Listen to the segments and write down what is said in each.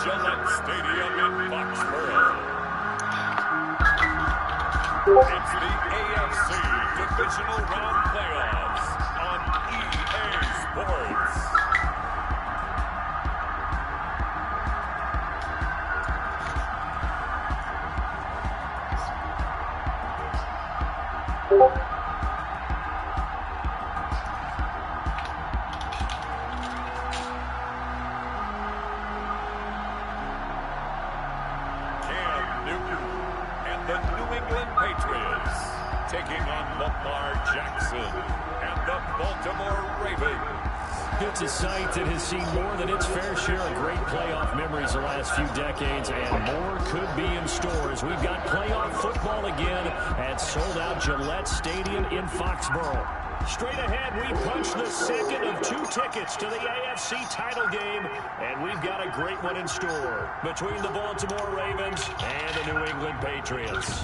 Gillette Stadium in Foxborough. It's the AFC Divisional Round Playoffs on EA Sports. The New England Patriots taking on Lamar Jackson and the Baltimore Ravens. It's a sight that has seen more than its fair share of great playoff memories the last few decades, and more could be in store as we've got playoff football again at sold-out Gillette Stadium in Foxborough. Straight ahead, we punch the second of 2 tickets to the AFC title game, and we've got a great one in store between the Baltimore Ravens and the New England Patriots.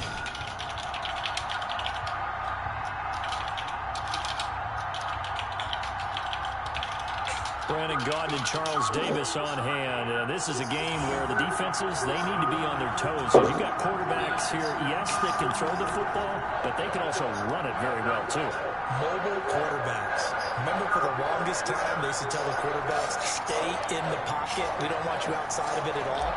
Brandon Gaudin and Charles Davis on hand. This is a game where the defenses, they need to be on their toes. So you've got quarterbacks here, yes, that can throw the football, but they can also run it very well, too. Mobile quarterbacks. Remember, for the longest time, they used to tell the quarterbacks, stay in the pocket. We don't want you outside of it at all.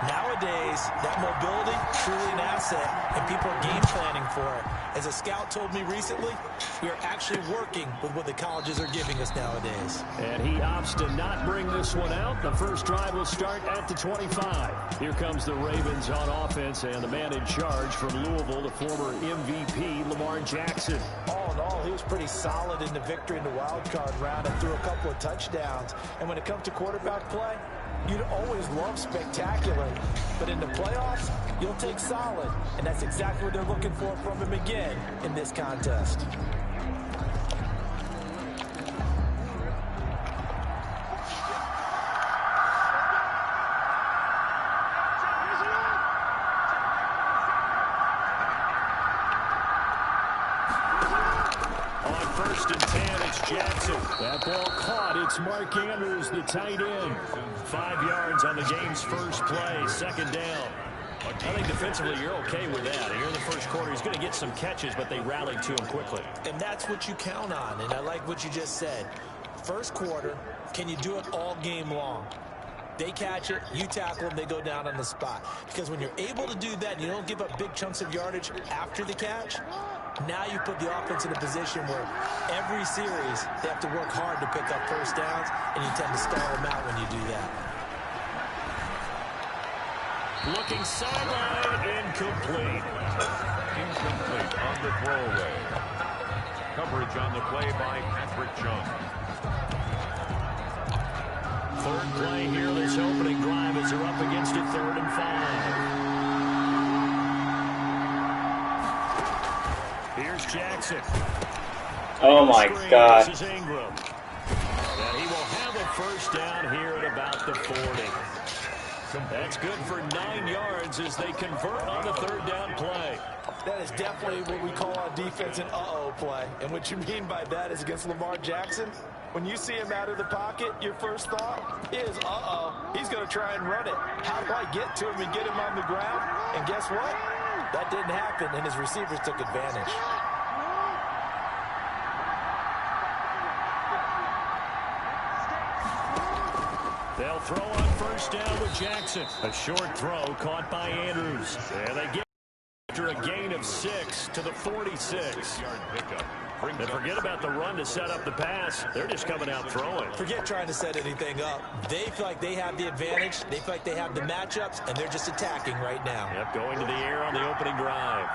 Nowadays, that mobility, truly an asset, and people are game planning for it. As a scout told me recently, we are actually working with what the colleges are giving us nowadays. And he opts to not bring this one out. The first drive will start at the 25. Here comes the Ravens on offense, and the man in charge from Louisville, the former MVP, Lamar Jackson. All in all, he was pretty solid in the victory in the wild card round and threw a couple of touchdowns. And when it comes to quarterback play, you'd always love spectacular, but in the playoffs, you'll take solid, and that's exactly what they're looking for from him again in this contest. On 1st and 10, it's Jackson. That ball caught. It's Mark Andrews, the tight end. 5 yards on the game's first play, 2nd down. I think defensively you're okay with that. Here in the first quarter, he's going to get some catches, but they rallied to him quickly. And that's what you count on, and I like what you just said. First quarter, can you do it all game long? They catch it, you tackle them, they go down on the spot. Because when you're able to do that and you don't give up big chunks of yardage after the catch, now you put the offense in a position where every series they have to work hard to pick up first downs, and you tend to stall them out when you do that. Looking sideline, incomplete. Incomplete on the throwaway. Coverage on the play by Patrick Chung. 3rd play here this opening drive as they're up against it, 3rd and 5. Here's Jackson. Oh my God. This is Ingram. And he will have a first down here at about the 40. That's good for 9 yards as they convert on the 3rd down play. That is definitely what we call on defense an uh-oh play. And what you mean by that is against Lamar Jackson, when you see him out of the pocket, your first thought is, uh-oh, he's going to try and run it. How do I get to him and get him on the ground? And guess what? That didn't happen, and his receivers took advantage. They'll throw on 1st down with Jackson. A short throw caught by Andrews. And they get after a gain of 6 to the 46-yard pickup. And forget about the run to set up the pass. They're just coming out throwing. Forget trying to set anything up. They feel like they have the advantage. They feel like they have the matchups, and they're just attacking right now. Yep, going to the air on the opening drive.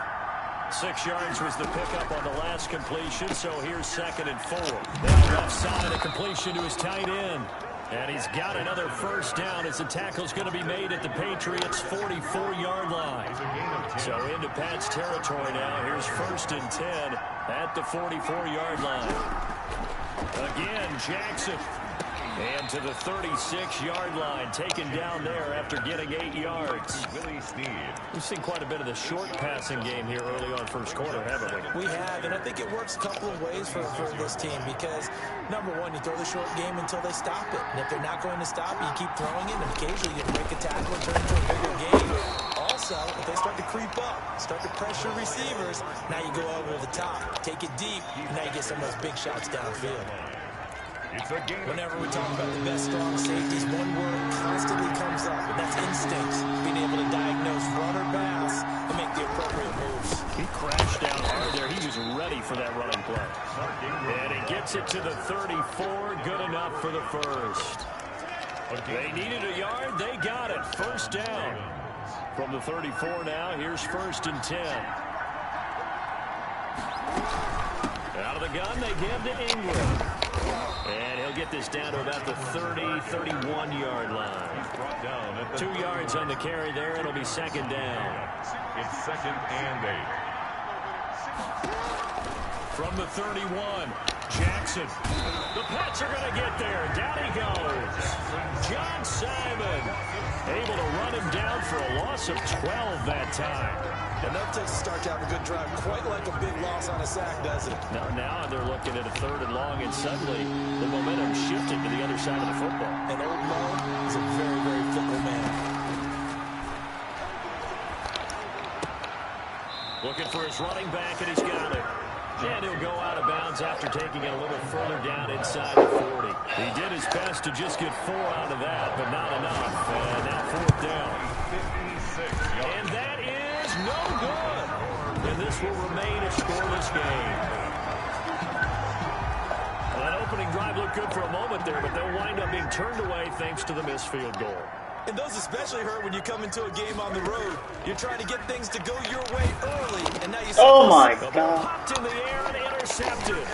6 yards was the pickup on the last completion, so here's 2nd and 4. Now left side, a completion to his tight end. And he's got another first down as the tackle's going to be made at the Patriots' 44-yard line. So into Pat's territory now. Here's 1st and 10 at the 44-yard line. Again, Jackson. And to the 36-yard line, taken down there after getting 8 yards. We've seen quite a bit of the short passing game here early on first quarter, haven't we? We have, and I think it works a couple of ways for this team because, number one, you throw the short game until they stop it. And if they're not going to stop it, you keep throwing it, and occasionally you break a tackle and turn it into a bigger game. Also, if they start to creep up, start to pressure receivers, now you go over the top, take it deep, and now you get some of those big shots downfield. Whenever we talk about the best strong safeties, one word constantly comes up, and that's instincts. Being able to diagnose run or pass and make the appropriate moves. He crashed down hard there. He was ready for that running play. And he gets it to the 34. Good enough for the first. They needed a yard. They got it. First down. From the 34 now, here's 1st and 10. Out of the gun, they give to England. And he'll get this down to about the 30, 31-yard line. 2 yards on the carry there. It'll be 2nd down. It's 2nd and 8. From the 31, Jackson. The Pats are going to get there. Down he goes. John Simon able to run him down for a loss of 12 that time. And that takes a start to have a good drive, quite like a big loss on a sack, doesn't it? Now they're looking at a 3rd and long, and suddenly the momentum shifted to the other side of the football. And old Mo is a very, very fickle man. Looking for his running back, and he's got it. And he'll go out of bounds after taking it a little further down inside the 40. He did his best to just get 4 out of that, but not enough. And now 4th down. And that is no good. And this will remain a scoreless game. Well, that opening drive looked good for a moment there, but they'll wind up being turned away thanks to the missed field goal. And those especially hurt when you come into a game on the road. You're trying to get things to go your way early, and now you see Oh my the ball God. popped in the air and intercepted.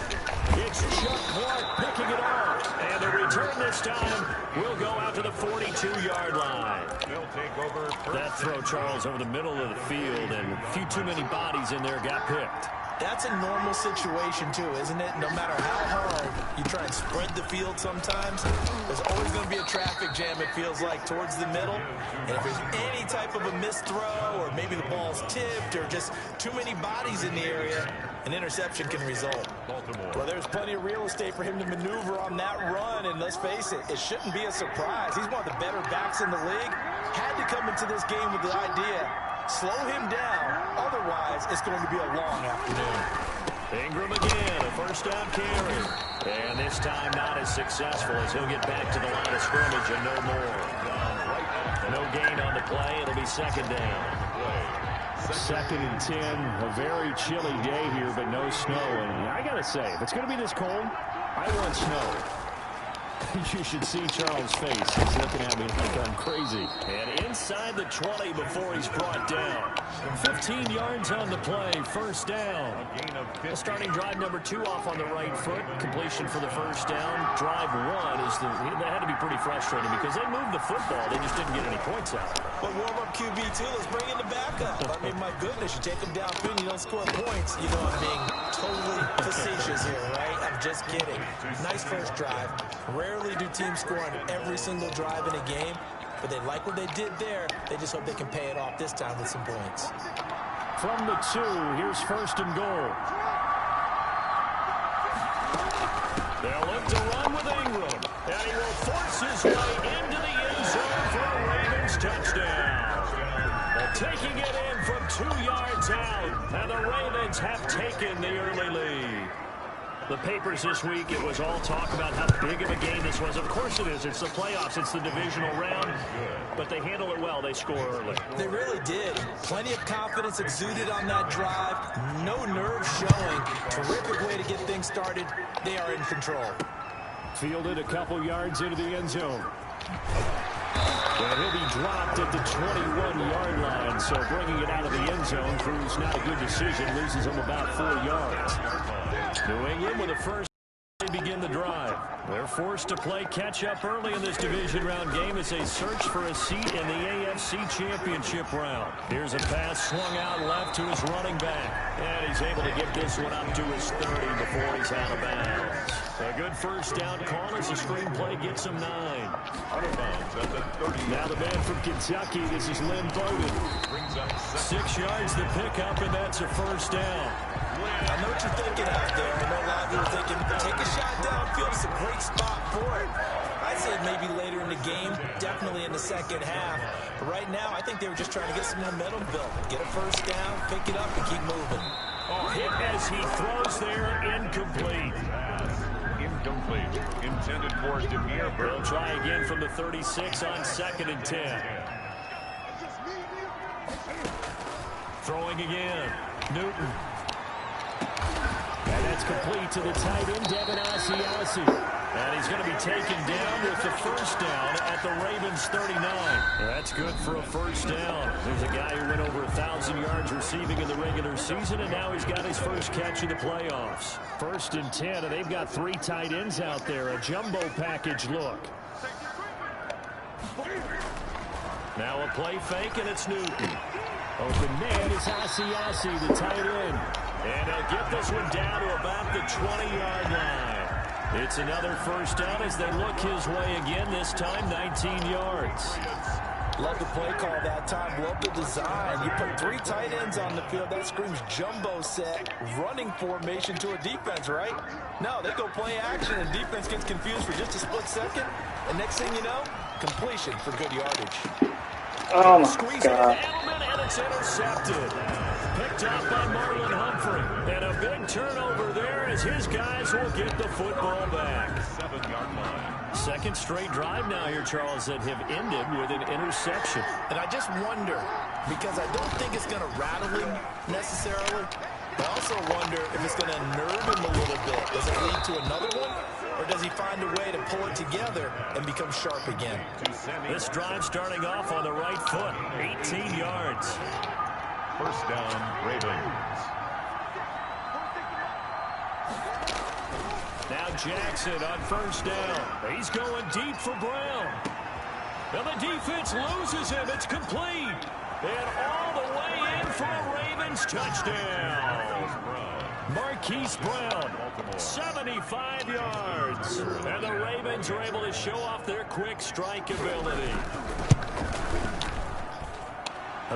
It's Chuck Clark picking it off. And the return this time will go out to the 42-yard line. They'll take over. That throw, Charles, over the middle of the field, and a few too many bodies in there got picked. That's a normal situation, too, isn't it? No matter how hard you try and spread the field sometimes, there's always going to be a traffic jam, it feels like, towards the middle. And if there's any type of a missed throw, or maybe the ball's tipped, or just too many bodies in the area, an interception can result. Well, there's plenty of real estate for him to maneuver on that run, and let's face it, it shouldn't be a surprise. He's one of the better backs in the league. Had to come into this game with the idea, slow him down, otherwise it's going to be a long afternoon. Ingram again, a 1st down carry. And this time not as successful as he'll get back to the line of scrimmage and no more. No gain on the play. It'll be 2nd down. 2nd and 10. A very chilly day here, but no snow. And I got to say, if it's going to be this cold, I want snow. You should see Charles' face. He's looking at me like I'm crazy. And inside the 20 before he's brought down. 15 yards on the play. 1st down. Starting drive number 2 off on the right foot. Completion for the 1st down. Drive 1 is that had to be pretty frustrating because they moved the football. They just didn't get any points out. But warm-up QB2, let's bring in the backup. I mean, my goodness, you take them downfield, you don't score points. You know I'm being totally facetious here, right? I'm just kidding. Nice first drive. Rarely do teams score on every single drive in a game, but they like what they did there. They just hope they can pay it off this time with some points. From the 2, here's 1st and goal. They'll look to run with Ingram, and he will force his way into the end zone for a Ravens touchdown. They're taking it in from 2 yards out, and the Ravens have taken the early lead. The papers this week, it was all talk about how big of a game this was. Of course it is. It's the playoffs. It's the divisional round. But they handle it well. They score early. They really did. Plenty of confidence exuded on that drive. No nerves showing. Terrific way to get things started. They are in control. Fielded a couple yards into the end zone. And he'll be dropped at the 21-yard line. So bringing it out of the end zone proves not a good decision. Loses him about 4 yards. New England with a first. They begin the drive. They're forced to play catch-up early in this division round game as they search for a seat in the AFC Championship round. Here's a pass swung out left to his running back. And he's able to get this one up to his 30 before he's out of bounds. A good first down call as the screenplay gets him 9. Out of bounds at the 30. Now the man from Kentucky, this is Lynn Bowden. 6 yards the pickup, and that's a first down. I know what you're thinking out there. I know a lot of you are thinking, take a shot downfield. It's a great spot for it. I'd say maybe later in the game, definitely in the second half. But right now, I think they were just trying to get some momentum built. Get a first down, pick it up, and keep moving. Hit as he throws there, incomplete. Incomplete. Intended for Demir. They'll try again from the 36 on 2nd and 10. Throwing again. Newton. And that's complete to the tight end, Devin Asiasi. And he's going to be taken down with the first down at the Ravens 39. That's good for a first down. There's a guy who went over 1,000 yards receiving in the regular season, and now he's got his first catch in the playoffs. 1st and 10, and they've got 3 tight ends out there. A jumbo package look. Now a play fake, and it's Newton. Open man is Asiasi, the tight end. And he'll get this one down to about the 20-yard line. It's another first down as they look his way again, this time 19 yards. Love the play call that time. Love the design. You put 3 tight ends on the field. That screams jumbo set, running formation to a defense, right? No, they go play action, and defense gets confused for just a split second. And next thing you know, completion for good yardage. Oh, my Squeeze God. And it's intercepted. Picked up by Marlon Humphrey. And a big turnover there as his guys will get the football back. 7-yard line. Second straight drive now here, Charles, that have ended with an interception. And I just wonder, because I don't think it's going to rattle him necessarily. I also wonder if it's going to nerve him a little bit. Does it lead to another one? Or does he find a way to pull it together and become sharp again? This drive starting off on the right foot. 18 yards. First down, Ravens. Now Jackson on first down. He's going deep for Brown. And the defense loses him. It's complete. And all the way in for a Ravens touchdown. Marquise Brown, 75 yards. And the Ravens are able to show off their quick strike ability.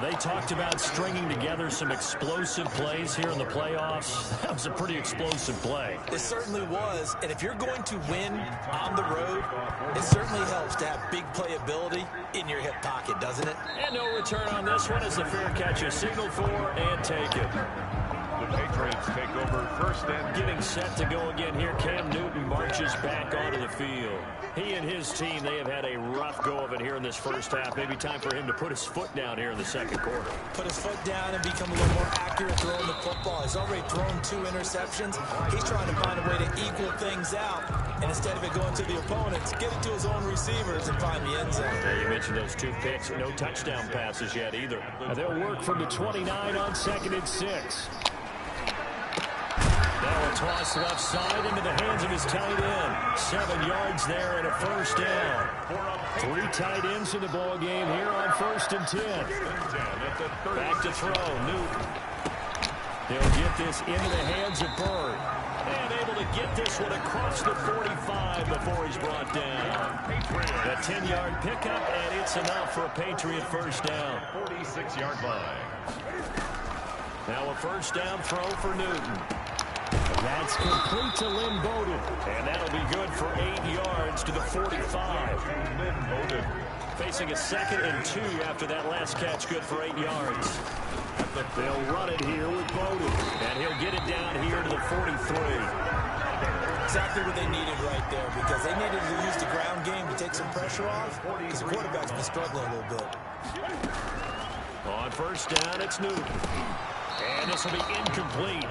They talked about stringing together some explosive plays here in the playoffs. That was a pretty explosive play. It certainly was. And if you're going to win on the road, it certainly helps to have big playability in your hip pocket, doesn't it? And no return on this one as the fair catch is signaled for and taken. The Patriots take over first and Getting set to go again here. Cam Newton marches back onto the field. He and his team, they have had a rough go of it here in this first half. Maybe time for him to put his foot down here in the second quarter. Put his foot down and become a little more accurate throwing the football. He's already thrown 2 interceptions. He's trying to find a way to equal things out. And instead of it going to the opponents, get it to his own receivers and find the end zone. Yeah, you mentioned those 2 picks. No touchdown passes yet either. Now they'll work from the 29 on 2nd and 6. Now a toss left side into the hands of his tight end. 7 yards there and a first down. 3 tight ends in the ball game here on 1st and 10. Back to throw, Newton. They'll get this into the hands of Bird. And able to get this one across the 45 before he's brought down. A 10-yard pickup, and it's enough for a Patriot first down. 46-yard line. Now a first down throw for Newton. That's complete to Lynn Bowden. And that'll be good for 8 yards to the 45. Lynn Bowden. Facing a 2nd and 2 after that last catch, good for 8 yards. They'll run it here with Bowden. And he'll get it down here to the 43. Exactly what they needed right there, because they needed to use the ground game to take some pressure off, because the quarterback's been struggling a little bit. On first down, it's Newton. And this will be incomplete.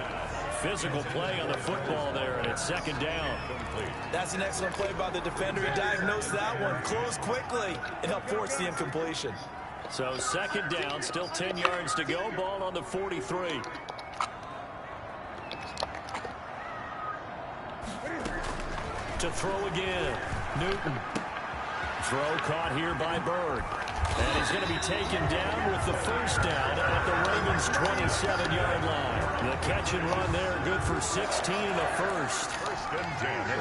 Physical play on the football there, and it's 2nd down. That's an excellent play by the defender. He diagnosed that one, closed quickly, and helped force the incompletion. So 2nd down, still 10 yards to go. Ball on the 43. To to throw again. Newton. Throw caught here by Bird. And he's going to be taken down with the first down at the Ravens' 27-yard line. The catch and run there, good for 16 in the first.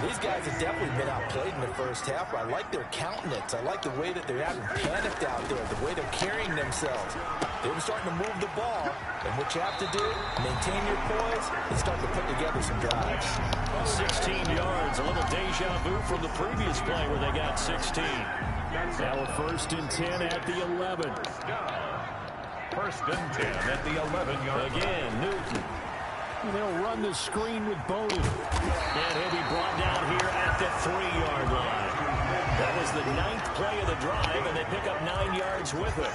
These guys have definitely been outplayed in the first half. I like their countenance. I like the way that they're having panicked out there, the way they're carrying themselves. They were starting to move the ball, and what you have to do, maintain your poise and start to put together some drives. 16 yards, a little deja vu from the previous play where they got 16. Now a 1st and 10 at the 11. 1st and 10 at the 11-yard line. Again, Newton. And they'll run the screen with Bowden. And he'll be brought down here at the 3-yard line. That was the 9th play of the drive, and they pick up 9 yards with it.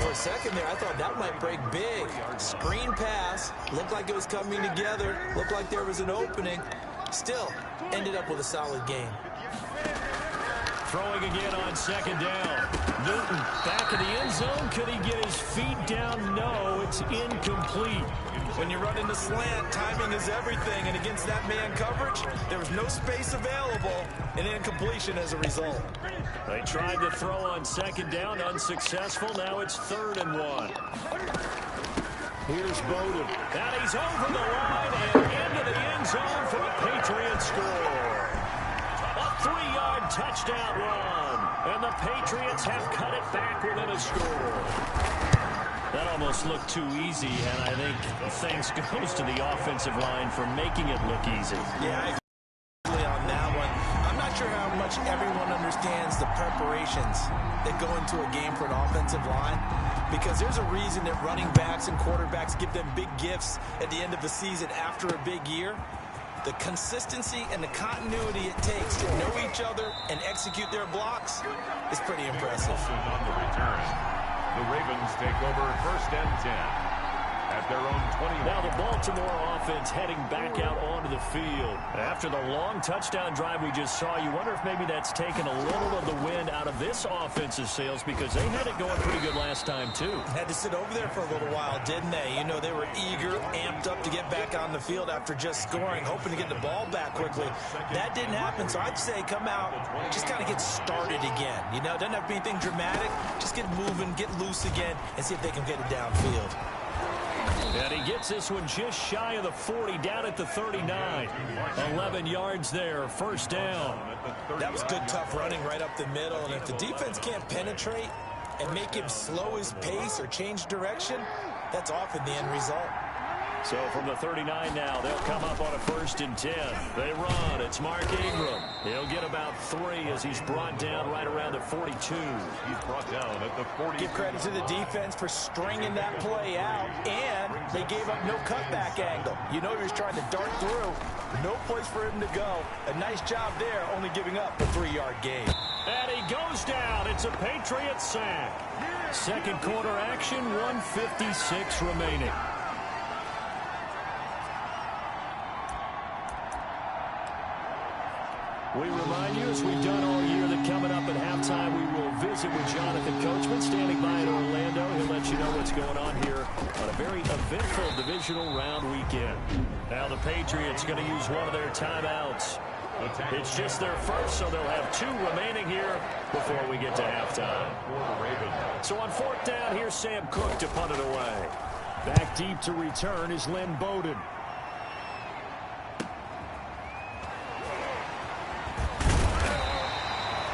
For a second there, I thought that might break big. Screen pass. Looked like it was coming together. Looked like there was an opening. Still, ended up with a solid game. Throwing again on 2nd down. Newton back in the end zone. Could he get his feet down? No, it's incomplete. When you're running the slant, timing is everything. And against that man coverage, there was no space available. And incompletion as a result. They tried to throw on 2nd down. Unsuccessful. Now it's 3rd and 1. Here's Bowden. And he's over the line and into the end zone for a Patriot score. A 3-yard touchdown run. And the Patriots have cut it back within a score. That almost looked too easy, and I think thanks goes to the offensive line for making it look easy. Yeah, I agree on that one. I'm not sure how much everyone understands the preparations that go into a game for an offensive line, because there's a reason that running backs and quarterbacks give them big gifts at the end of the season after a big year. The consistency and the continuity it takes to know each other and execute their blocks is pretty impressive. On the return, the Ravens take over 1st and 10 at their own 20. Now the Baltimore offense heading back out onto the field. After the long touchdown drive we just saw, you wonder if maybe that's taken a little of the wind out of this offensive sails, because they had it going pretty good last time too. Had to sit over there for a little while, didn't they? You know, they were eager, amped up to get back on the field after just scoring, hoping to get the ball back quickly. That didn't happen, so I'd say come out, just kind of get started again. You know, it doesn't have to be anything dramatic. Just get moving, get loose again, and see if they can get it downfield. And he gets this one just shy of the 40, down at the 39. 11 yards there, 1st down. That was good, tough running right up the middle. And if the defense can't penetrate and make him slow his pace or change direction, that's often the end result. So from the 39 now, they'll come up on a 1st and 10. They run. It's Mark Ingram. He'll get about 3 as he's brought down right around the 42. He's brought down at the 40. Give credit to the defense for stringing that play out, and they gave up no cutback angle. You know he was trying to dart through. No place for him to go. A nice job there, only giving up a 3-yard gain. And he goes down. It's a Patriot sack. 2nd quarter action, 1:56 remaining. We remind you, as we've done all year, that coming up at halftime, we will visit with Jonathan Coachman, standing by in Orlando. He'll let you know what's going on here on a very eventful divisional round weekend. Now the Patriots going to use one of their timeouts. It's just their first, so they'll have 2 remaining here before we get to halftime. So on 4th down, here's Sam Cook to punt it away. Back deep to return is Lynn Bowden.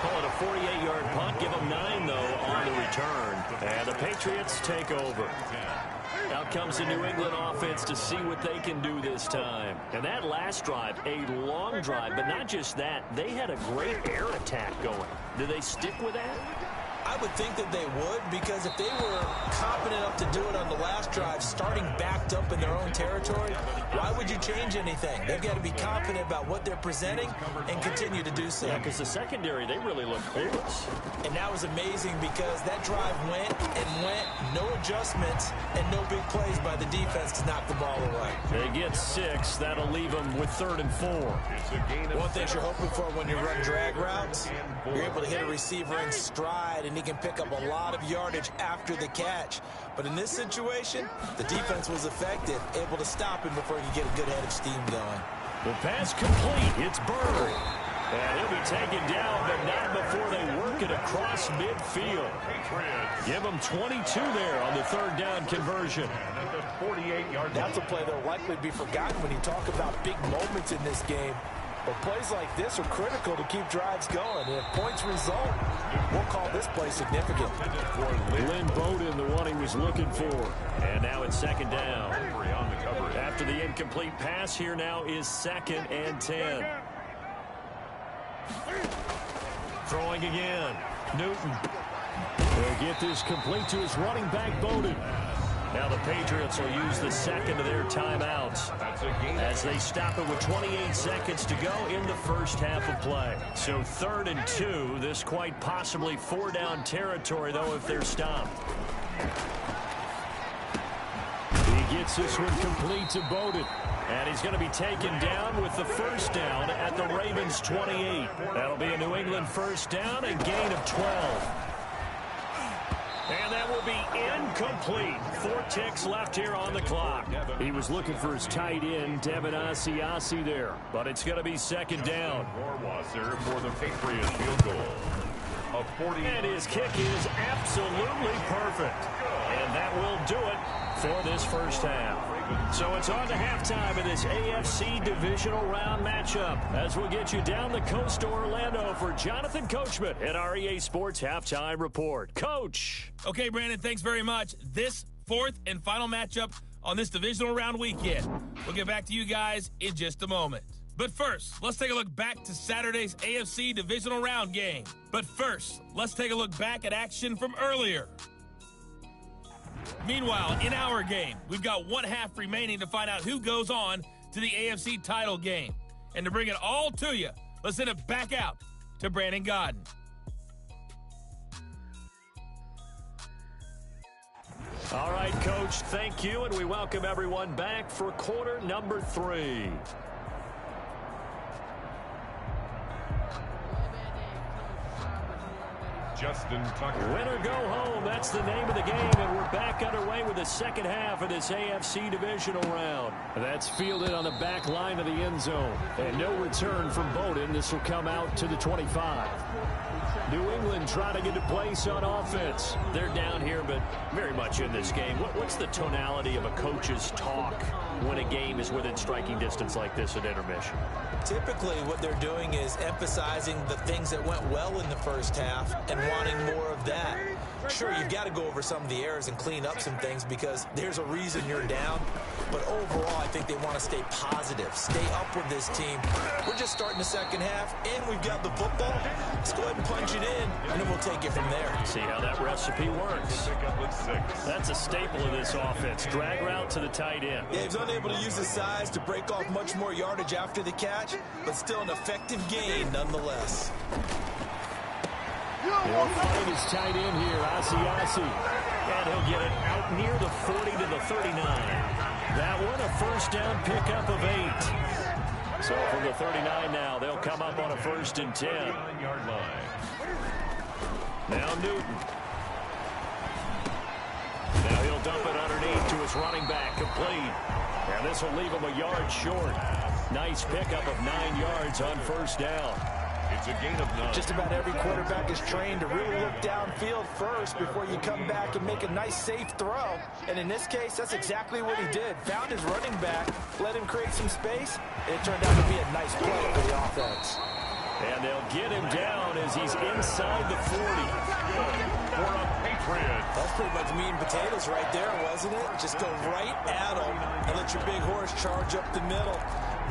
Call it a 48-yard punt. Give them 9, though, on the return. And the Patriots take over. Out comes the New England offense to see what they can do this time. And that last drive, a long drive, but not just that. They had a great air attack going. Do they stick with that? I would think that they would, because if they were confident enough to do it on the last drive, starting backed up in their own territory, why would you change anything? They've got to be confident about what they're presenting and continue to do so. Yeah, because the secondary, they really look clueless. And that was amazing, because that drive went and went, no adjustments, and no big plays by the defense to knock the ball away. They get 6. That'll leave them with 3rd and 4. One thing you're hoping for when you run drag routes, you're able to hit a receiver in stride, and he can pick up a lot of yardage after the catch. But in this situation, the defense was effective, able to stop him before he could get a good head of steam going. The pass complete. It's Bird. And he'll be taken down, but not before they work it across midfield. Give him 22 there on the third down conversion. That's a play that will likely be forgotten when you talk about big moments in this game. But plays like this are critical to keep drives going. And if points result, we'll call this play significant. Lynn Bowden, the one he was looking for. And now it's second down. After the incomplete pass, here now is 2nd and 10. Throwing again. Newton. They'll get this complete to his running back, Bowden. Now the Patriots will use the second of their timeouts as they stop it with 28 seconds to go in the first half of play. So 3rd and 2. This quite possibly 4-down territory, though, if they're stopped. He gets this one complete to Bowden. And he's going to be taken down with the first down at the Ravens 28. That'll be a New England first down and gain of 12. And that will be incomplete. 4 ticks left here on the clock. He was looking for his tight end, Devin Asiasi there. But it's going to be second down. For the Patriots field goal. And his kick is absolutely perfect. And that will do it for this first half. So it's on to halftime of this AFC Divisional Round matchup as we'll get you down the coast to Orlando for Jonathan Coachman at our EA Sports Halftime Report. Coach. Okay, Brandon, thanks very much. This 4th and final matchup on this Divisional Round weekend. We'll get back to you guys in just a moment. But first, let's take a look back to Saturday's AFC Divisional Round game. But first, let's take a look back at action from earlier. Meanwhile, in our game, we've got 1 half remaining to find out who goes on to the AFC title game. And to bring it all to you, let's send it back out to Brandon Godden. All right, Coach, thank you, and we welcome everyone back for quarter number 3. Justin Tucker. Win or go home, that's the name of the game, and we're back underway with the second half of this AFC Divisional Round. That's fielded on the back line of the end zone, and no return from Bowden. This will come out to the 25. New England trying to get a place on offense. They're down here, but very much in this game. What's the tonality of a coach's talk when a game is within striking distance like this at intermission? Typically, what they're doing is emphasizing the things that went well in the first half and wanting more of that. Sure, you've got to go over some of the errors and clean up some things because there's a reason you're down. But overall, I think they want to stay positive, stay up with this team. We're just starting the second half, and we've got the football. Let's go ahead and punch it in, and then we'll take it from there. See how that recipe works. That's a staple of this offense. Drag route to the tight end. Yeah, he's unable to use his size to break off much more yardage after the catch, but still an effective gain nonetheless. He'll find his tight end here, Asiasi. And he'll get it out near the 40 to the 39. That one a first down pickup of 8. So from the 39 now, they'll come up on a 1st and 10. Now Newton. Now he'll dump it underneath to his running back, complete. And this will leave him a yard short. Nice pickup of 9 yards on first down. It's a gain of 9. Just about every quarterback is trained to really look downfield first before you come back and make a nice, safe throw. And in this case, that's exactly what he did. Found his running back, let him create some space. It turned out to be a nice play for the offense. And they'll get him down as he's inside the 40. For a Patriot. That's pretty much meat and potatoes right there, wasn't it? Just go right at him and let your big horse charge up the middle.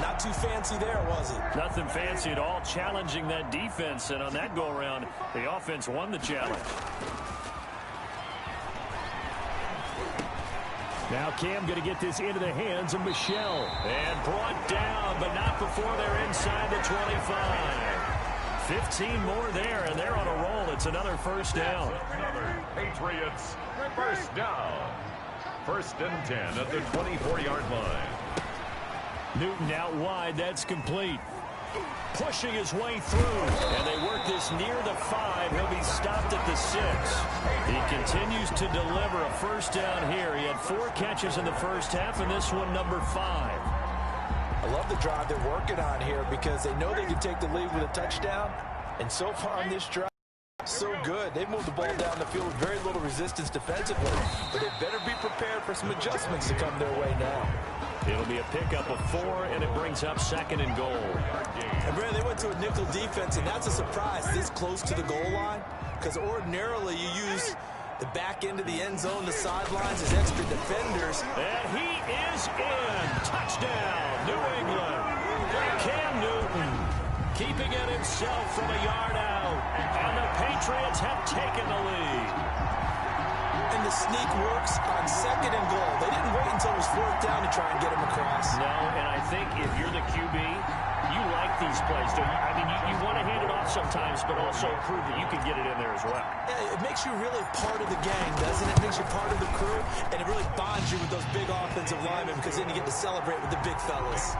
Not too fancy there, was it? Nothing fancy at all, challenging that defense. And on that go-around, the offense won the challenge. Now Cam going to get this into the hands of Michelle. And brought down, but not before they're inside the 25. 15 more there, and they're on a roll. It's another first down. Another Patriots first down. 1st and 10 at the 24-yard line. Newton out wide. That's complete. Pushing his way through. And they work this near the 5. He'll be stopped at the 6. He continues to deliver a first down here. He had 4 catches in the first half, and this one number 5. I love the drive they're working on here because they know they can take the lead with a touchdown. And so far on this drive, so good. They've moved the ball down the field with very little resistance defensively. But they better be prepared for some adjustments to come their way now. It'll be a pickup of 4, and it brings up 2nd and goal. And Brandon, they went to a nickel defense, and that's a surprise this close to the goal line. Because ordinarily you use the back end of the end zone, the sidelines as extra defenders. And he is in. Touchdown, New England. Cam Newton keeping it himself from a yard out. And the Patriots have taken the lead. And the sneak works on 2nd and goal. They didn't wait until it was 4th down to try and get him across. No, and I think if you're the QB, you like these plays, don't you? I mean, you want to hand it off sometimes, but also prove that you can get it in there as well. Yeah, it makes you really part of the gang, doesn't it? It makes you part of the crew, and it really bonds you with those big offensive linemen because then you get to celebrate with the big fellas.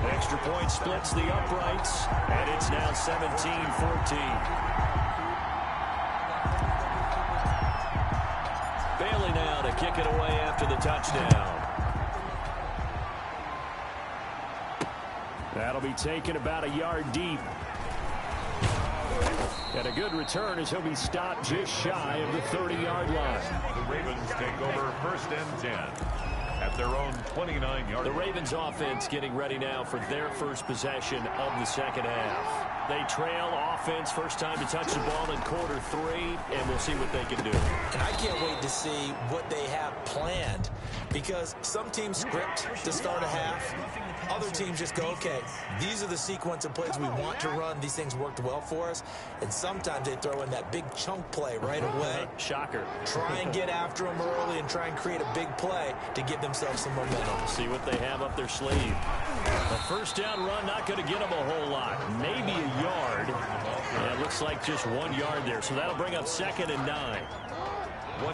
Extra point splits the uprights, and it's now 17-14. Bailey now to kick it away after the touchdown. That'll be taken about a yard deep. And a good return as he'll be stopped just shy of the 30-yard line. The Ravens take over 1st and 10 at their own 29-yard. The Ravens offense getting ready now for their first possession of the 2nd half. They trail offense, first time to touch the ball in quarter 3, and we'll see what they can do. And I can't wait to see what they have planned because some teams script to start a half. Other teams just go, okay, these are the sequence of plays we want to run. These things worked well for us. And sometimes they throw in that big chunk play right away. Shocker. Try and get after them early and try and create a big play to give themselves some momentum. See what they have up their sleeve. A 1st down run, not going to get them a whole lot. Maybe a yard. Yeah, it looks like just 1 yard there. So that'll bring up 2nd and 9.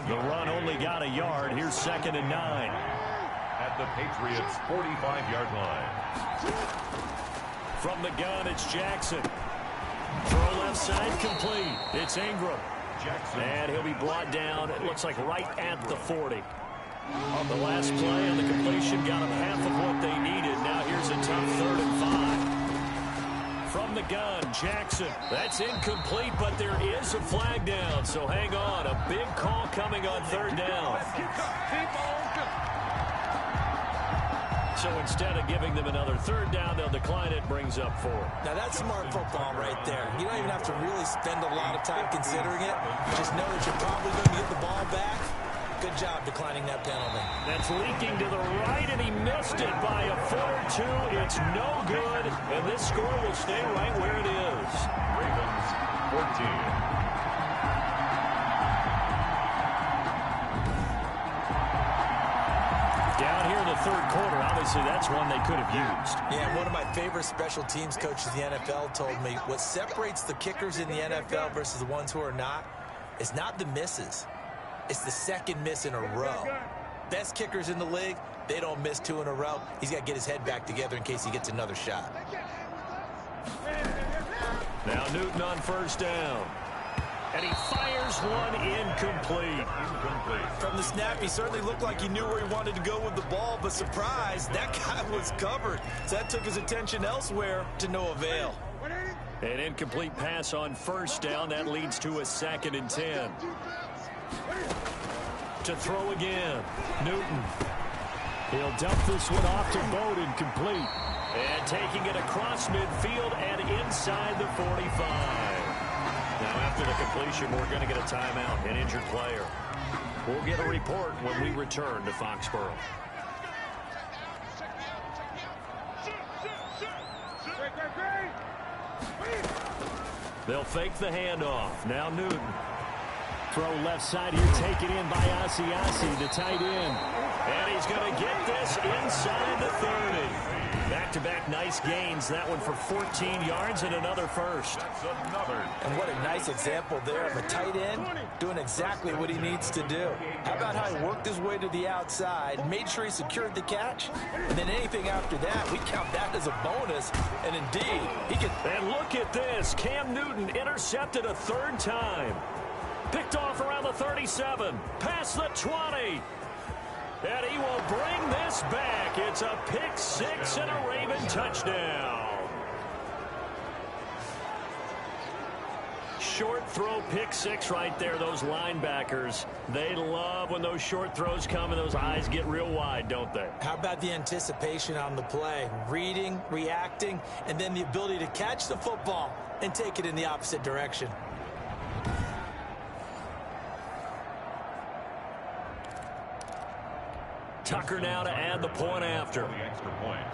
The run only got a yard. Here's 2nd and 9. At the Patriots' 45-yard line. From the gun, it's Jackson. Throw left side complete. It's Ingram. Jackson. And he'll be brought down, it looks like right at the 40. On the last play on the completion, got him half of what they needed. Now here's a tough 3rd and 5. From the gun, Jackson. That's incomplete, but there is a flag down. So hang on. A big call coming on 3rd down. So instead of giving them another 3rd down, they'll decline it, brings up 4. Now that's smart football right there. You don't even have to really spend a lot of time considering it. Just know that you're probably going to get the ball back. Good job declining that penalty. That's leaking to the right, and he missed it by a foot or 2. It's no good, and this score will stay right where it is. Ravens 14. Down here in the 3rd quarter, obviously that's one they could have used. Yeah, one of my favorite special teams coaches in the NFL told me what separates the kickers in the NFL versus the ones who are not is not the misses. It's the 2nd miss in a row. Best kickers in the league, they don't miss 2 in a row. He's got to get his head back together in case he gets another shot. Now Newton on 1st down. And he fires one incomplete. From the snap, he certainly looked like he knew where he wanted to go with the ball, but surprise, that guy was covered. So that took his attention elsewhere to no avail. An incomplete pass on 1st down. That leads to a 2nd and 10. To throw again. Newton. He'll dump this one off to Bowden, complete. And taking it across midfield and inside the 45. Now, after the completion, we're going to get a timeout, an injured player. We'll get a report when we return to Foxborough. They'll fake the handoff. Now Newton. Throw left side here, taken in by Asiasi, the tight end. And he's going to get this inside the 30. Back-to-back nice gains. That one for 14 yards and another first. And what a nice example there of a tight end doing exactly what he needs to do. How about how he worked his way to the outside, made sure he secured the catch, and then anything after that, we count that as a bonus. And indeed, he can. And look at this. Cam Newton intercepted a 3rd time. Picked off around the 37. Past the 20. And he will bring this back. It's a pick six and a Raven touchdown. Short throw pick six right there. Those linebackers, they love when those short throws come and those eyes get real wide, don't they? How about the anticipation on the play? Reading, reacting, and then the ability to catch the football and take it in the opposite direction. Tucker now to add the point after. The extra point.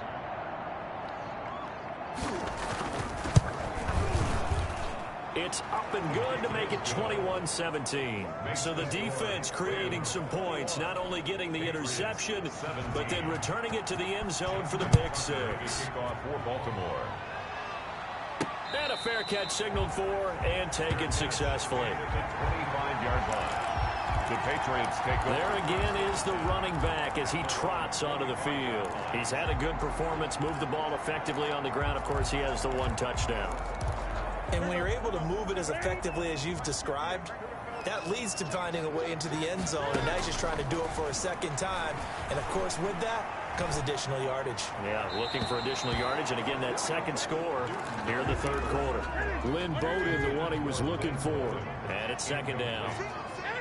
It's up and good to make it 21-17. So the defense creating some points, not only getting the interception, but then returning it to the end zone for the pick six. Kickoff for Baltimore. And a fair catch signaled for and taken successfully. 25-yard line. The Patriots take over. There again is the running back as he trots onto the field. He's had a good performance, moved the ball effectively on the ground. Of course, he has the one touchdown. And when you're able to move it as effectively as you've described, that leads to finding a way into the end zone, and now he's just trying to do it for a second time. And, of course, with that comes additional yardage. Yeah, looking for additional yardage, and again, that second score here in the third quarter. Lynn Bowden, the one he was looking for. And it's second down.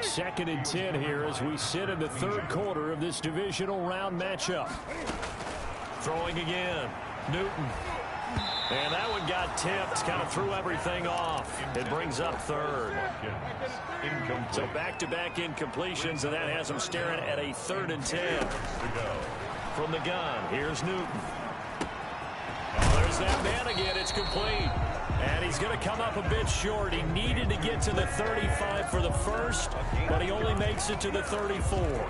2nd and 10 here as we sit in the third quarter of this divisional round matchup. Throwing again. Newton. And that one got tipped, kind of threw everything off. It brings up third. So back-to-back incompletions, and that has him staring at a 3rd and 10. From the gun, here's Newton. Oh, there's that man again. It's complete. And he's going to come up a bit short. He needed to get to the 35 for the first, but he only makes it to the 34.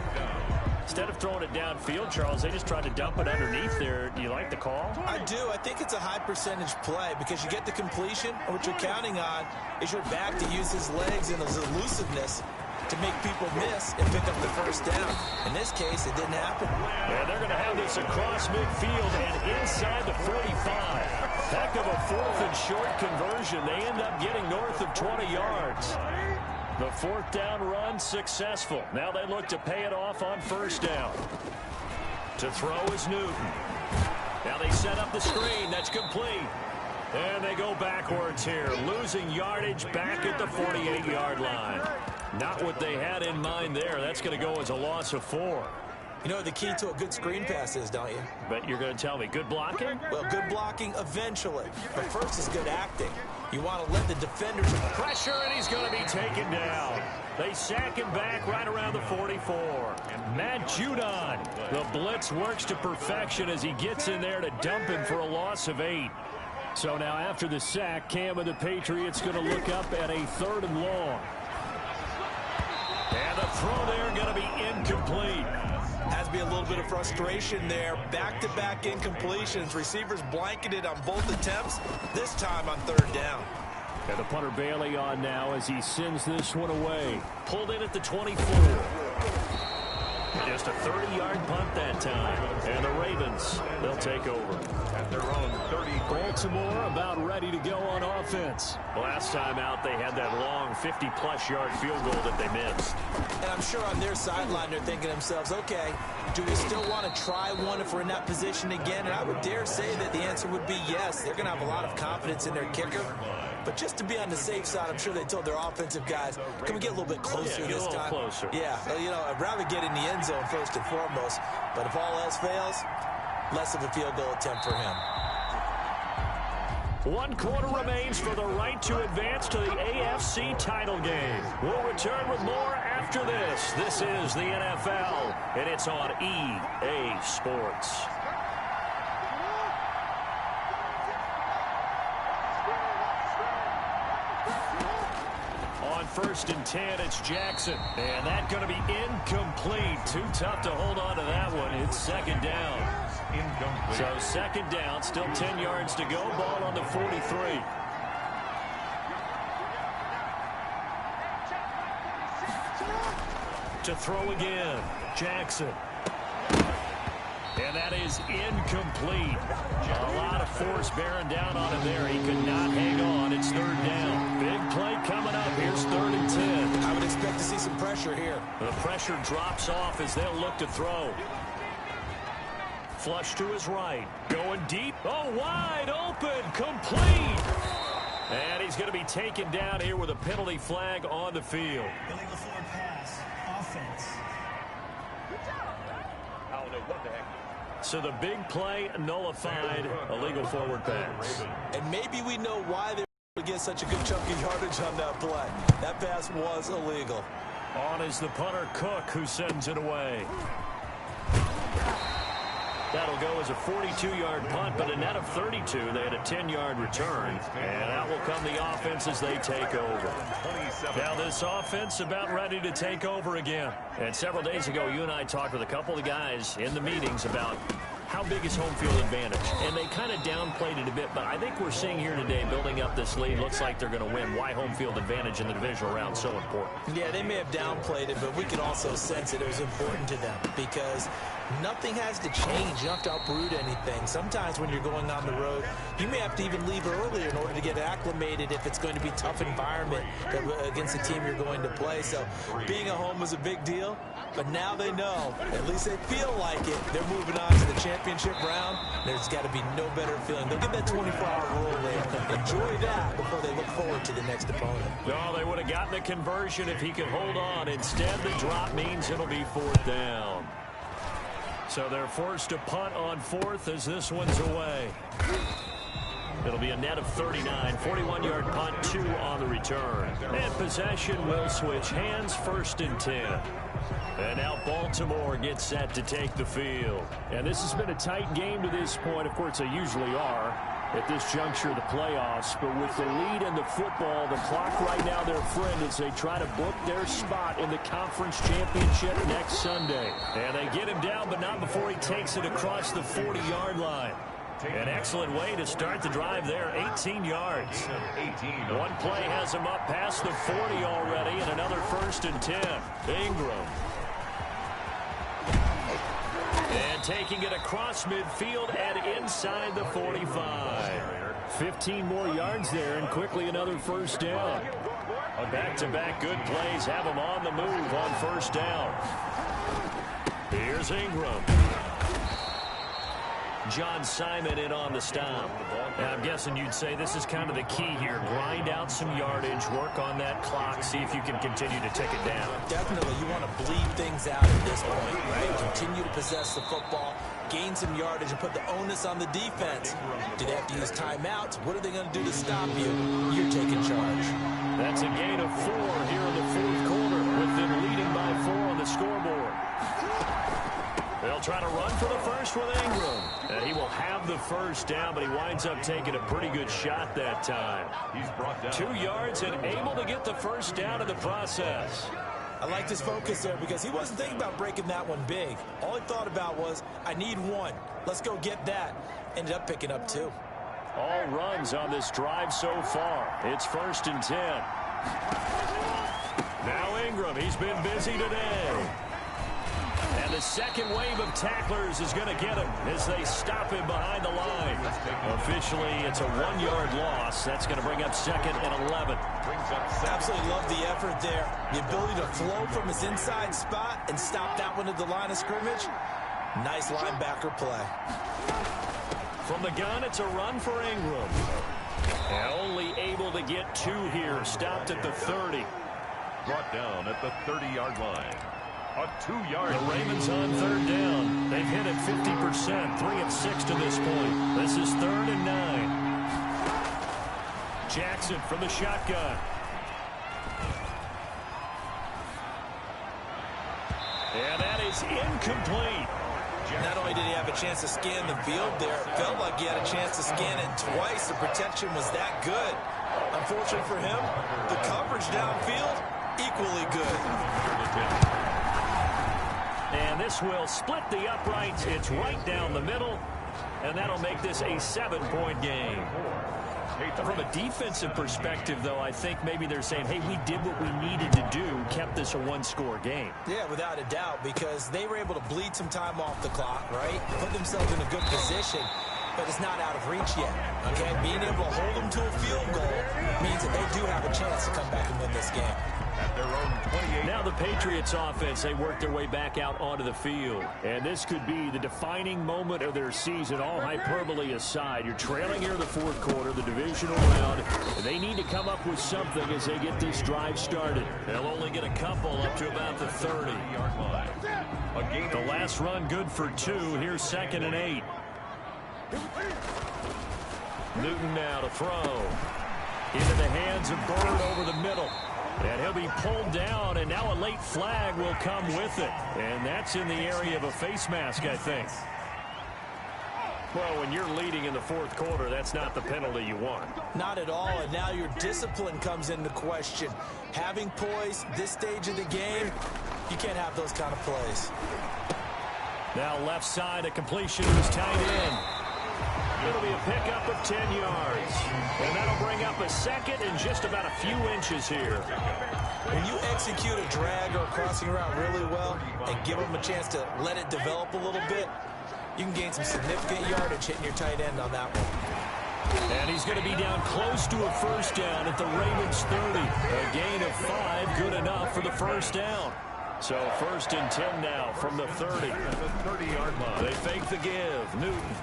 Instead of throwing it downfield, Charles, they just tried to dump it underneath there. Do you like the call? I do. I think it's a high percentage play because you get the completion, and what you're counting on is your back to use his legs and his elusiveness to make people miss and pick up the first down. In this case, it didn't happen. And they're going to have this across midfield and inside the 45. Heck of a 4th and short conversion. They end up getting north of 20 yards. The 4th down run successful. Now they look to pay it off on 1st down. To throw is Newton. Now they set up the screen. That's complete. And they go backwards here, losing yardage back at the 48-yard line. Not what they had in mind there. That's going to go as a loss of 4. You know what the key to a good screen pass is, don't you? But you're going to tell me, good blocking? Well, good blocking eventually. But first is good acting. You want to let the defenders pressure, and he's going to be taken down. They sack him back right around the 44. Matt Judon. The blitz works to perfection as he gets in there to dump him for a loss of 8. So now after the sack, Cam and the Patriots going to look up at a 3rd and long. And the throw there going to be incomplete. Has to be a little bit of frustration there. Back-to-back incompletions. Receivers blanketed on both attempts, this time on 3rd down. And the punter Bailey on now as he sends this one away. Pulled in at the 24. Just a 30-yard punt that time. And the Ravens, they'll take over. At their own 30. Baltimore about ready to go on offense. Last time out, they had that long 50-plus yard field goal that they missed. And I'm sure on their sideline, they're thinking to themselves, okay, do we still want to try one if we're in that position again? And I would dare say that the answer would be yes. They're going to have a lot of confidence in their kicker. But just to be on the safe side, I'm sure they told their offensive guys, can we get a little bit closer this time? Closer. Yeah, you know, I'd rather get in the end zone first and foremost. But if all else fails, less of a field goal attempt for him. 1 quarter remains for the right to advance to the AFC title game. We'll return with more after this. This is the NFL, and it's on EA Sports. On 1st and 10, it's Jackson. And that's going to be incomplete. Too tough to hold on to that one. It's 2nd down. Incomplete. So 2nd down, still 10 yards to go. Ball on the 43. To throw again, Jackson. And that is incomplete. A lot of force bearing down on him there. He could not hang on. It's 3rd down. Big play coming up. Here's 3rd and 10. I would expect to see some pressure here. The pressure drops off as they'll look to throw. Flush to his right. Going deep. Oh, wide open. Complete. And he's going to be taken down here with a penalty flag on the field. Illegal forward pass. Offense. I don't know what the heck. So the big play nullified, illegal forward pass. And maybe we know why they're able to get such a good chunk of yardage on that play. That pass was illegal. On is the punter, Cook, who sends it away. That'll go as a 42-yard punt, but a net of 32. They had a 10-yard return. And out will come the offense as they take over. Now this offense about ready to take over again. And several days ago, you and I talked with a couple of guys in the meetings about how big is home field advantage. And they kind of downplayed it a bit, but I think we're seeing here today, building up this lead, looks like they're going to win. Why home field advantage in the divisional round so important? Yeah, they may have downplayed it, but we can also sense it was important to them because nothing has to change. You don't have to uproot anything. Sometimes when you're going on the road, you may have to even leave earlier in order to get acclimated if it's going to be a tough environment against the team you're going to play. So being at home was a big deal, but now they know, at least they feel like it. They're moving on to the championship round. There's got to be no better feeling. They'll get that 24-hour rule there. Enjoy that before they look forward to the next opponent. No, they would have gotten the conversion if he could hold on. Instead, the drop means it'll be fourth down. So they're forced to punt on fourth as this one's away. It'll be a net of 39, 41-yard punt, 2 on the return. And possession will switch hands, 1st and 10. And now Baltimore gets set to take the field. And this has been a tight game to this point. Of course, they usually are at this juncture of the playoffs. But with the lead in the football, the clock right now their friend as they try to book their spot in the conference championship next Sunday. And they get him down, but not before he takes it across the 40-yard line. An excellent way to start the drive there, 18 yards. One play has him up past the 40 already, and another 1st and 10. Ingram. And taking it across midfield and inside the 45. 15 more yards there, and quickly another 1st down. A back-to-back good plays have him on the move on 1st down. Here's Ingram. John Simon in on the stop. And I'm guessing you'd say this is kind of the key here. Grind out some yardage, work on that clock, see if you can continue to tick it down. Definitely. You want to bleed things out at this point, right? Continue to possess the football, gain some yardage, and put the onus on the defense. Do they have to use timeouts? What are they going to do to stop you? You're taking charge. That's a gain of 4 here in the 4th quarter, with them leading by 4 on the scoreboard. They'll try to run for the first with Ingram. And he will have the 1st down, but he winds up taking a pretty good shot that time. He's brought down 2 yards and able to get the 1st down in the process. I liked his focus there because he wasn't thinking about breaking that one big. All he thought about was, I need 1. Let's go get that. Ended up picking up 2. All runs on this drive so far. It's 1st and 10. Now Ingram, he's been busy today. And the second wave of tacklers is going to get him as they stop him behind the line. Officially, it's a 1-yard loss. That's going to bring up 2nd and 11. Absolutely love the effort there. The ability to flow from his inside spot and stop that one at the line of scrimmage. Nice linebacker play. From the gun, it's a run for Ingram. And only able to get 2 here. Stopped at the 30. brought down at the 30-yard line. A 2-yard. The Ravens on 3rd down. They've hit it 50%, 3 of 6 to this point. This is 3rd and 9. Jackson from the shotgun. And that is incomplete. Not only did he have a chance to scan the field there, it felt like he had a chance to scan it twice. The protection was that good. Unfortunately for him, the coverage downfield, equally good. And this will split the uprights. It's right down the middle, and that'll make this a 7-point game. From a defensive perspective, though, I think maybe they're saying, hey, we did what we needed to do, kept this a 1-score game. Yeah, without a doubt, because they were able to bleed some time off the clock, right? Put themselves in a good position, but it's not out of reach yet, okay? Being able to hold them to a field goal means that they do have a chance to come back and win this game. at their own 28. Now the Patriots offense, they work their way back out onto the field. And this could be the defining moment of their season, all hyperbole aside. You're trailing here in the fourth quarter, the divisional round. And they need to come up with something as they get this drive started. They'll only get a couple up to about the 30-yard line. The last run good for 2. Here's 2nd and 8. Newton now to throw. Into the hands of Bird over the middle. And he'll be pulled down, and now a late flag will come with it. And that's in the area of a face mask, I think. Well, when you're leading in the fourth quarter, that's not the penalty you want. Not at all, and now your discipline comes into question. Having poise this stage of the game, you can't have those kind of plays. Now left side, a completion to his tight end. It'll be a pickup of 10 yards. And that'll bring up a second and just about a few inches here. When you execute a drag or a crossing route really well and give them a chance to let it develop a little bit, you can gain some significant yardage hitting your tight end on that one. And he's going to be down close to a first down at the Ravens 30. A gain of 5, good enough for the first down. So 1st and 10 now from the 30. At the 30-yard line. They fake the give. Newton.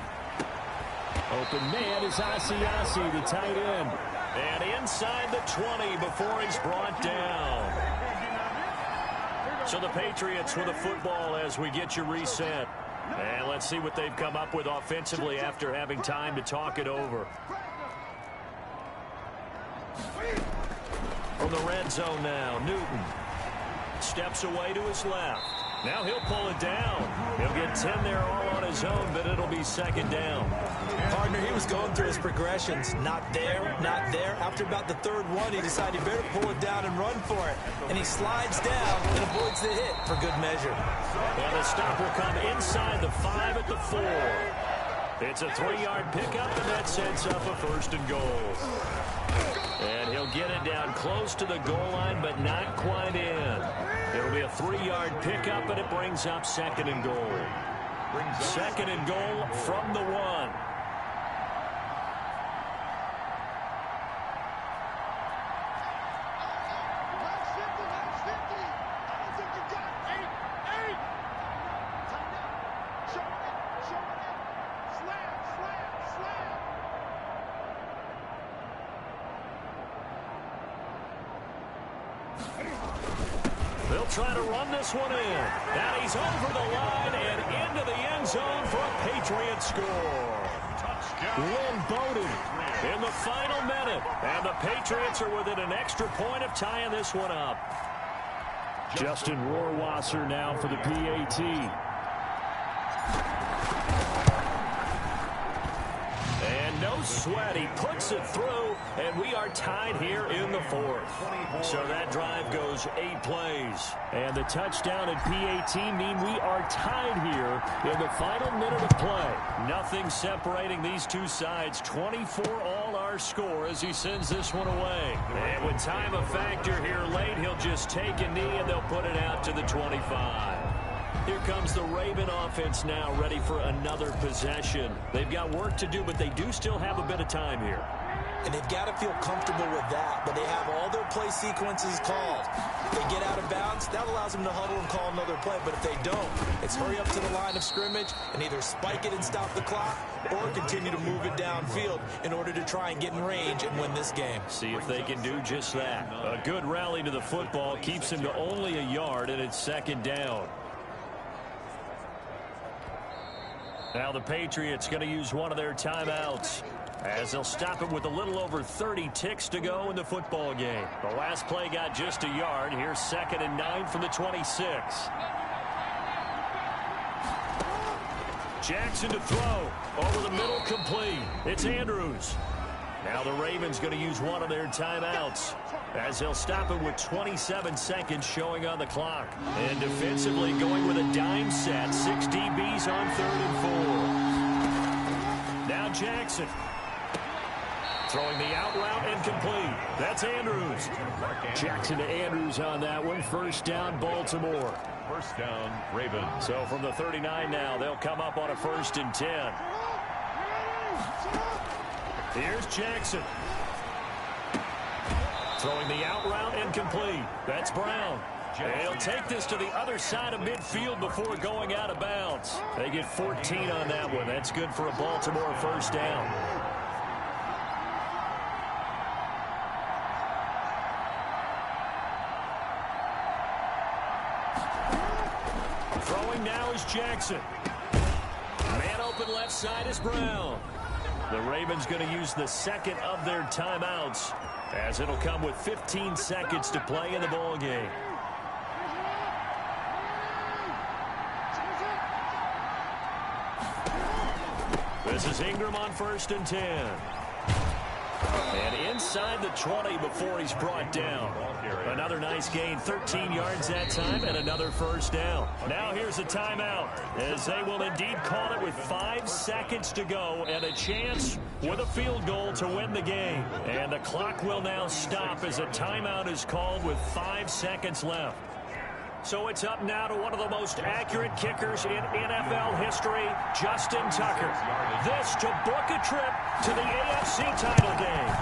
Open man is Asiasi, the tight end. And inside the 20 before he's brought down. So the Patriots with the football as we get you reset. And let's see what they've come up with offensively after having time to talk it over. From the red zone now, Newton steps away to his left. Now he'll pull it down. He'll get 10 there all on his own, but it'll be 2nd down. Partner, he was going through his progressions. Not there, not there. After about the 3rd one, he decided he better pull it down and run for it. And he slides down and avoids the hit for good measure. And the stop will come inside the 5 at the 4. It's a 3-yard pickup, and that sets up a 1st and goal. And he'll get it down close to the goal line, but not quite in. It'll be a 3-yard pickup, and it brings up 2nd and goal. 2nd and goal from the 1. They'll try to run this one in. And he's over the line and into the end zone for a Patriot score. Lynn Bowden in the final minute. And the Patriots are within an extra point of tying this one up. Justin Rohrwasser now for the PAT. And no sweat. He puts it through, and we are tied here in the 4th. So that drive goes 8 plays. And the touchdown at PAT mean we are tied here in the final minute of play. Nothing separating these two sides. 24 all our score as he sends this one away. And with time a factor here late, he'll just take a knee and they'll put it out to the 25. Here comes the Raven offense now, ready for another possession. They've got work to do, but they do still have a bit of time here. And they've got to feel comfortable with that, but they have all their play sequences called. If they get out of bounds, that allows them to huddle and call another play, but if they don't, it's hurry up to the line of scrimmage and either spike it and stop the clock or continue to move it downfield in order to try and get in range and win this game. See if they can do just that. A good rally to the football keeps them to only a yard, and it's 2nd down. Now the Patriots going to use one of their timeouts as they'll stop it with a little over 30 ticks to go in the football game. The last play got just a yard. Here's 2nd and 9 from the 26. Jackson to throw. Over the middle, complete. It's Andrews. Now the Ravens going to use one of their timeouts as they'll stop it with 27 seconds showing on the clock. And defensively going with a dime set. 6 DBs on 3rd and 4. Now Jackson. Throwing the out route and complete. That's Andrews. Jackson to Andrews on that one. 1st down, Baltimore. 1st down, Ravens. So from the 39 now, they'll come up on a 1st and 10. Here's Jackson. Throwing the out route incomplete. That's Brown. They'll take this to the other side of midfield before going out of bounds. They get 14 on that one. That's good for a Baltimore first down. Throwing now is Jackson. Man open left side is Brown. The Ravens going to use the second of their timeouts, as it'll come with 15 seconds to play in the ball game. This is Ingram on 1st and 10. And inside the 20 before he's brought down. Another nice gain, 13 yards that time, and another first down. Now here's a timeout, as they will indeed call it with 5 seconds to go and a chance with a field goal to win the game. And the clock will now stop as a timeout is called with 5 seconds left. So it's up now to one of the most accurate kickers in NFL history, Justin Tucker. This to book a trip to the AFC title game.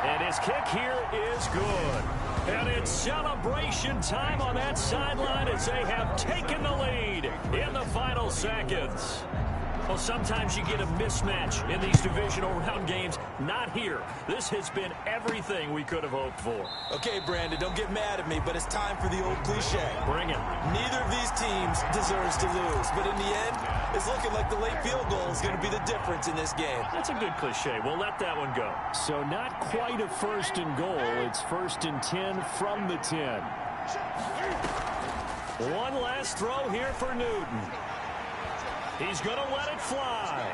And his kick here is good. And it's celebration time on that sideline as they have taken the lead in the final seconds. Well, sometimes you get a mismatch in these divisional round games. Not here. This has been everything we could have hoped for. Okay, Brandon, don't get mad at me, but it's time for the old cliche. Bring it. Neither of these teams deserves to lose, but in the end, it's looking like the late field goal is going to be the difference in this game. That's a good cliche. We'll let that one go. So not quite a 1st and goal. It's 1st and 10 from the 10. One last throw here for Newton. He's going to let it fly.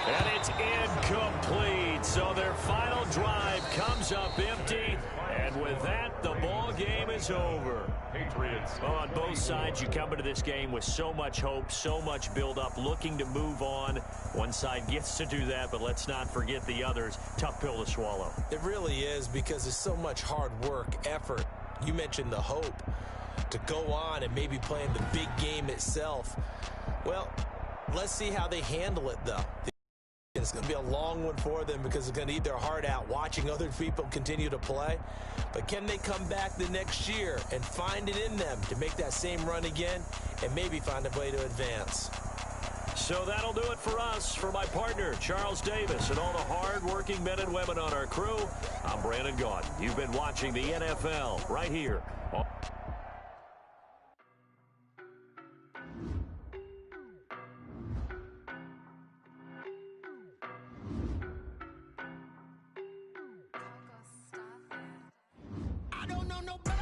And it's incomplete. So their final drive comes up empty. And with that, the ball game is over. Patriots. On both sides, you come into this game with so much hope, so much build-up, looking to move on. One side gets to do that, but let's not forget the others. Tough pill to swallow. It really is, because there's so much hard work, effort. You mentioned the hope to go on and maybe play in the big game itself. Well, let's see how they handle it, though. It's going to be a long one for them because it's going to eat their heart out watching other people continue to play. But can they come back the next year and find it in them to make that same run again and maybe find a way to advance? So that'll do it for us. For my partner, Charles Davis, and all the hard-working men and women on our crew, I'm Brandon Gaudin. You've been watching the NFL right here on I don't know nobody.